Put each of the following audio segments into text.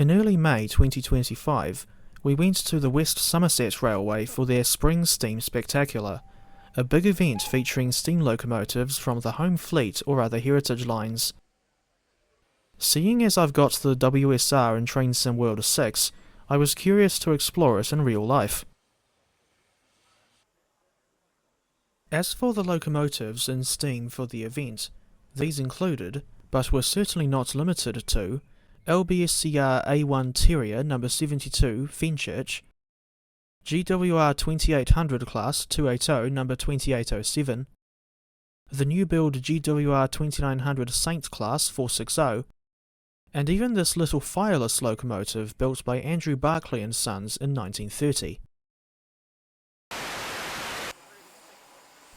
In early May 2025, we went to the West Somerset Railway for their Spring Steam Spectacular, a big event featuring steam locomotives from the home fleet or other heritage lines. Seeing as I've got the WSR in Train Sim World 6, I was curious to explore it in real life. As for the locomotives in steam for the event, these included, but were certainly not limited to, LBSCR A1 Terrier No. 72 Fenchurch, GWR 2800 Class 280 No. 2807, the new build GWR 2900 Saint Class 460, and even this little fireless locomotive built by Andrew Barclay and Sons in 1930.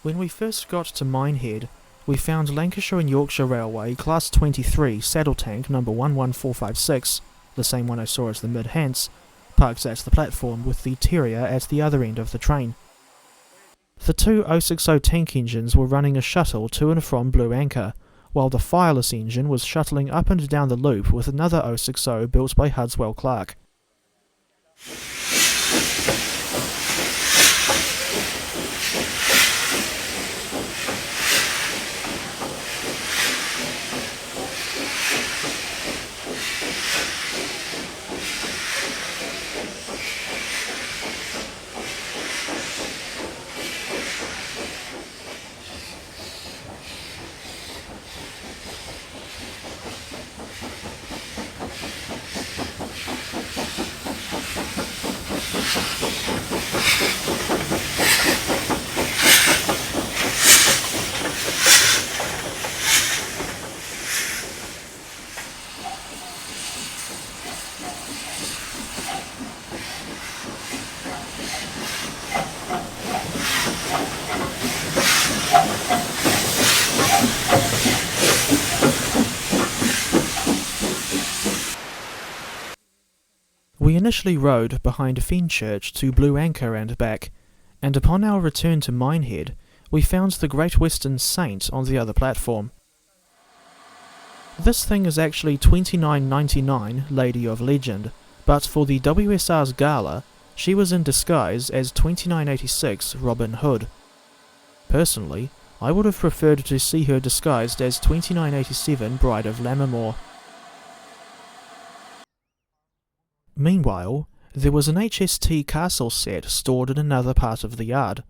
When we first got to Minehead, we found Lancashire and Yorkshire Railway Class 23 saddle tank No. 11456, the same one I saw as the mid-Hants, parked at the platform with the Terrier at the other end of the train. The two 060 tank engines were running a shuttle to and from Blue Anchor, while the fireless engine was shuttling up and down the loop with another 060 built by Hudswell Clark. We initially rode behind Fenchurch to Blue Anchor and back, and upon our return to Minehead, we found the Great Western Saint on the other platform. This thing is actually 2999 Lady of Legend, but for the WSR's gala, she was in disguise as 2986 Robin Hood. Personally, I would have preferred to see her disguised as 2987 Bride of Lammermoor. Meanwhile, there was an HST castle set stored in another part of the yard.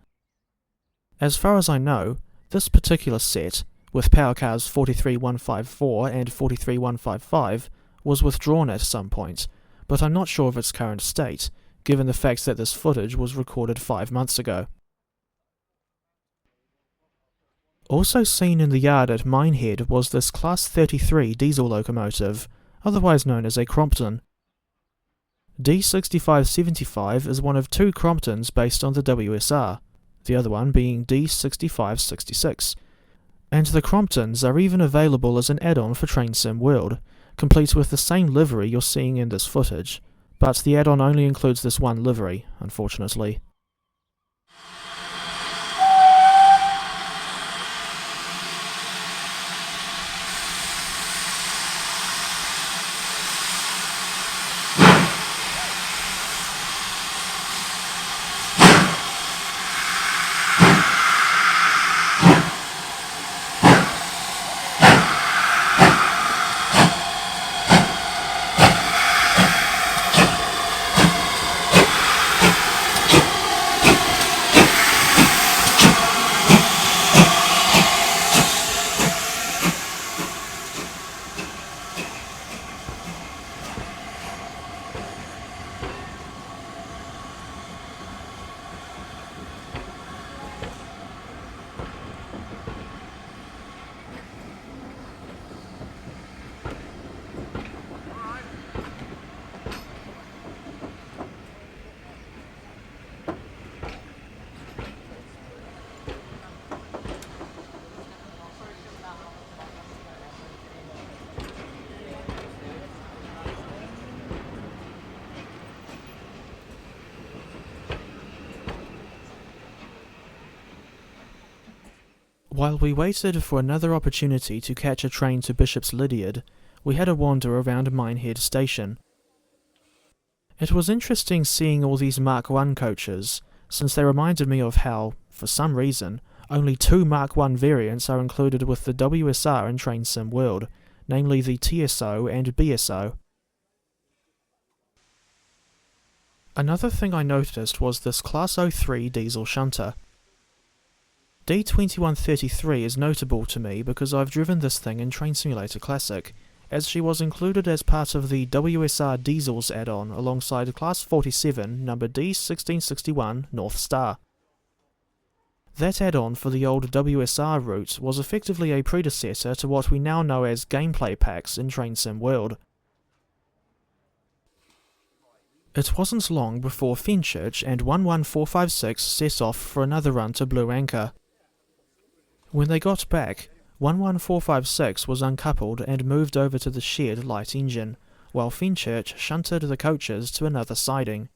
As far as I know, this particular set, with power cars 43154 and 43155, was withdrawn at some point, but I'm not sure of its current state, given the fact that this footage was recorded 5 months ago. Also seen in the yard at Minehead was this Class 33 diesel locomotive, otherwise known as a Crompton. D6575 is one of two Cromptons based on the WSR, the other one being D6566, and the Cromptons are even available as an add-on for Train Sim World, complete with the same livery you're seeing in this footage, but the add-on only includes this one livery, unfortunately. While we waited for another opportunity to catch a train to Bishops Lydeard, we had a wander around Minehead station. It was interesting seeing all these Mark I coaches, since they reminded me of how, for some reason, only 2 Mark I variants are included with the WSR in Train Sim World, namely the TSO and BSO. Another thing I noticed was this Class 03 diesel shunter. D2133 is notable to me because I've driven this thing in Train Simulator Classic, as she was included as part of the WSR Diesels add-on alongside Class 47 number D1661 North Star. That add-on for the old WSR route was effectively a predecessor to what we now know as gameplay packs in Train Sim World. It wasn't long before Fenchurch and 11456 set off for another run to Blue Anchor. When they got back, 11456 was uncoupled and moved over to the shared light engine, while Fenchurch shunted the coaches to another siding.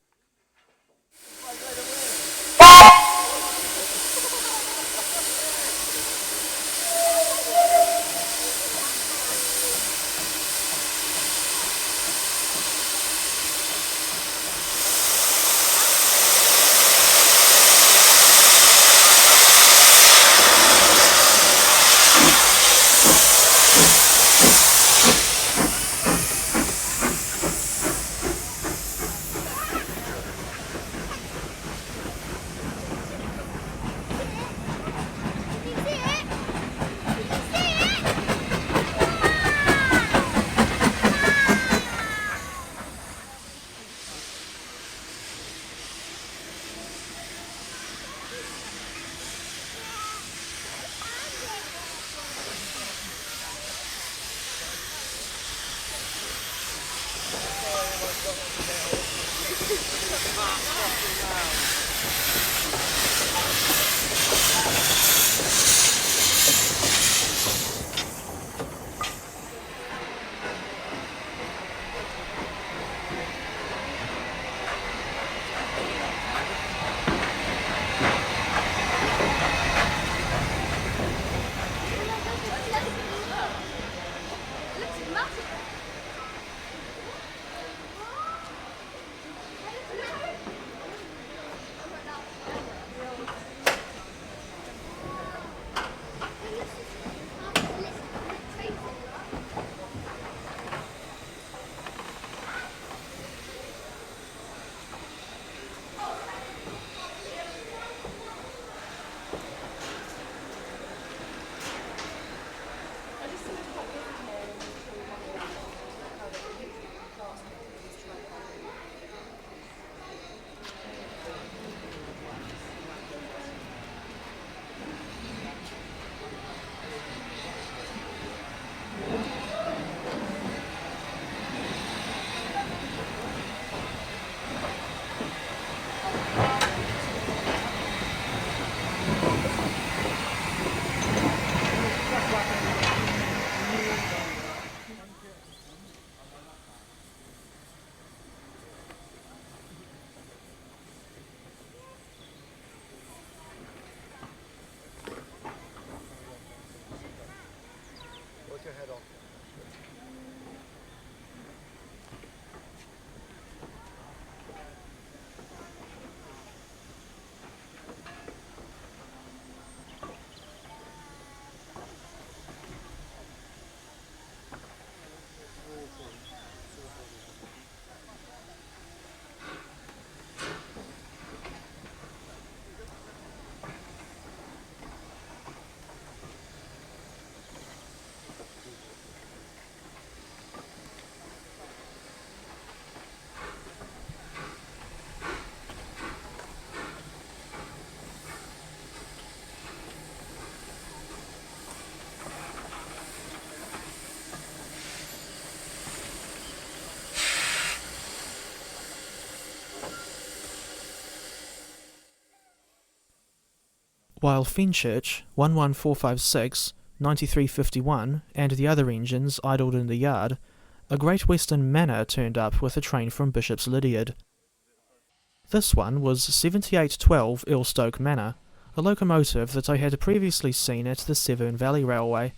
While Fenchurch, 11456, 9351 and the other engines idled in the yard, a Great Western Manor turned up with a train from Bishops Lydeard. This one was 7812 Ilstoke Manor, a locomotive that I had previously seen at the Severn Valley Railway.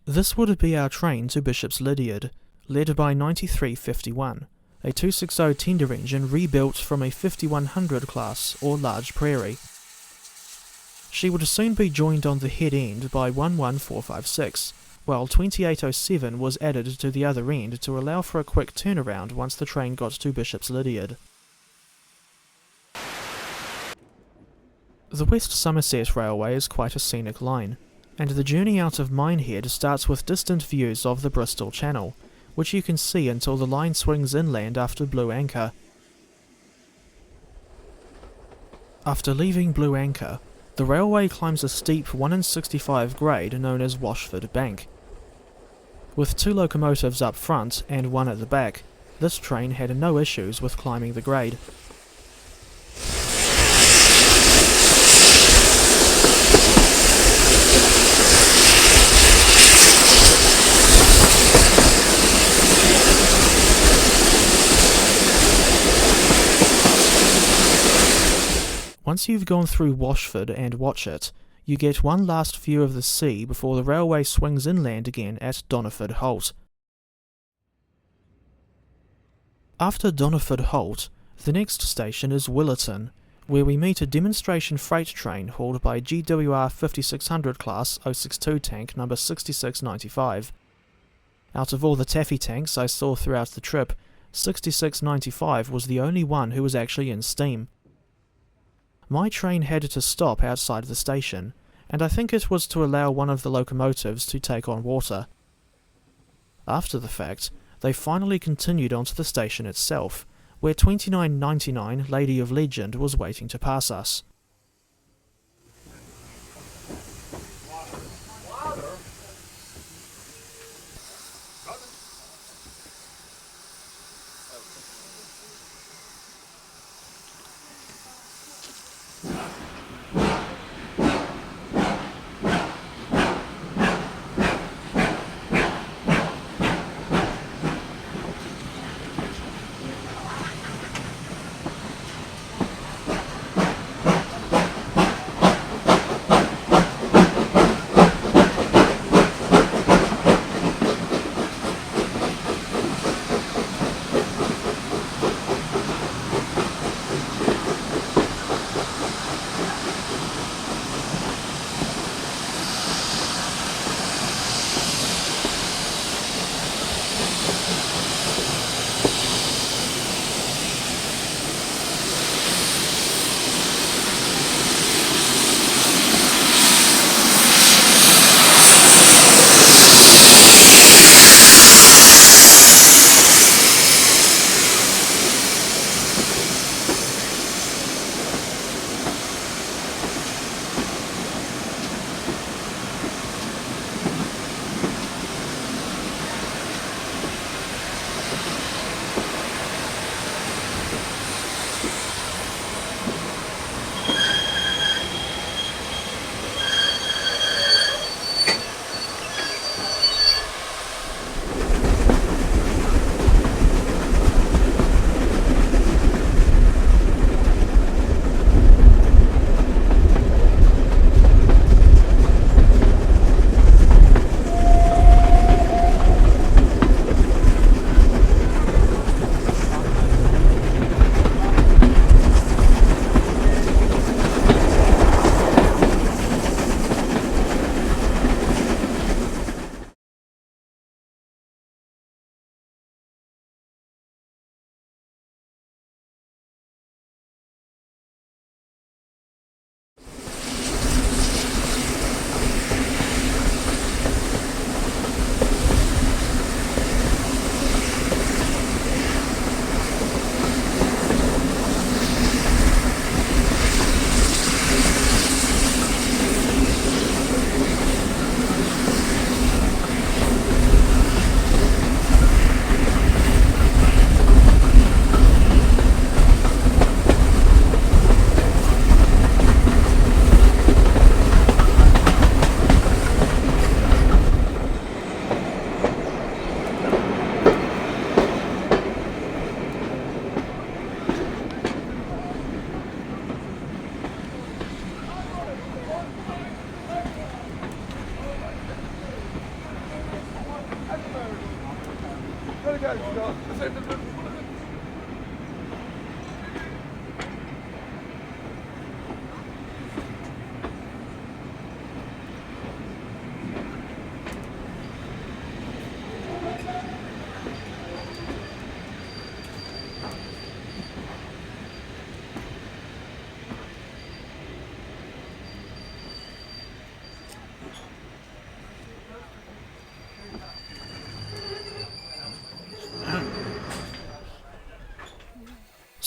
This would be our train to Bishops Lydeard, led by 9351, a 260 tender engine rebuilt from a 5100 class or Large Prairie. She would soon be joined on the head end by 11456, while 2807 was added to the other end to allow for a quick turnaround once the train got to Bishops Lydeard. The West Somerset Railway is quite a scenic line, and the journey out of Minehead starts with distant views of the Bristol Channel, which you can see until the line swings inland after Blue Anchor. After leaving Blue Anchor, the railway climbs a steep 1 in 65 grade known as Washford Bank. With 2 locomotives up front and 1 at the back, this train had no issues with climbing the grade. Once you've gone through Washford and Watchet, you get one last view of the sea before the railway swings inland again at Doniford Holt. After Doniford Holt, the next station is Willerton, where we meet a demonstration freight train hauled by GWR 5600 class 062 tank number 6695. Out of all the taffy tanks I saw throughout the trip, 6695 was the only one who was actually in steam. My train had to stop outside the station, and I think it was to allow one of the locomotives to take on water. After the fact, they finally continued onto the station itself, where 2999 Lady of Legend was waiting to pass us.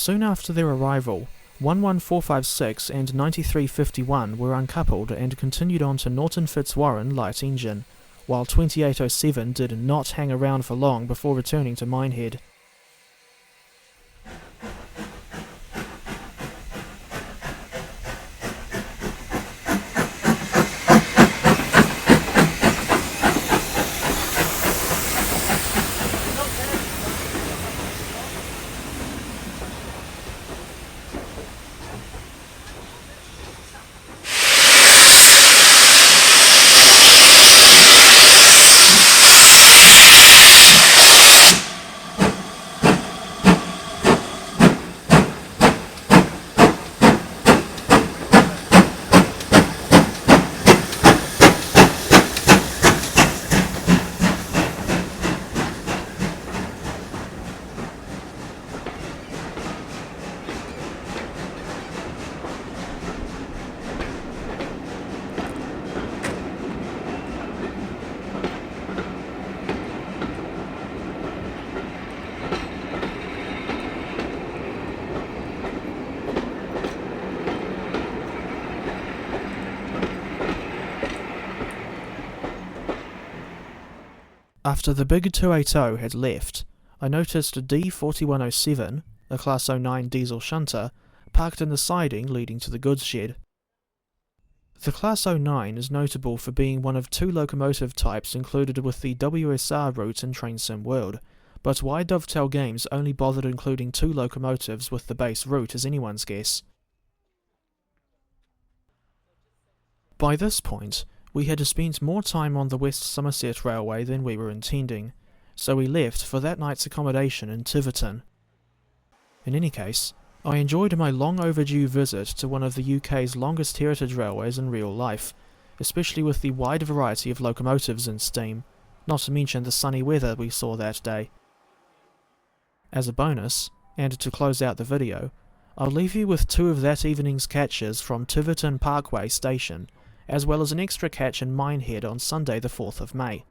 Soon after their arrival, 11456 and 9351 were uncoupled and continued on to Norton Fitzwarren light engine, while 2807 did not hang around for long before returning to Minehead. After the big 280 had left, I noticed a D4107, a Class 09 diesel shunter, parked in the siding leading to the goods shed. The Class 09 is notable for being one of two locomotive types included with the WSR route in Train Sim World, but why Dovetail Games only bothered including two locomotives with the base route is anyone's guess. By this point, we had spent more time on the West Somerset Railway than we were intending, so we left for that night's accommodation in Tiverton. In any case, I enjoyed my long overdue visit to one of the UK's longest heritage railways in real life, especially with the wide variety of locomotives in steam, not to mention the sunny weather we saw that day. As a bonus, and to close out the video, I'll leave you with two of that evening's catches from Tiverton Parkway Station, as well as an extra catch in Minehead on Sunday the 4th of May.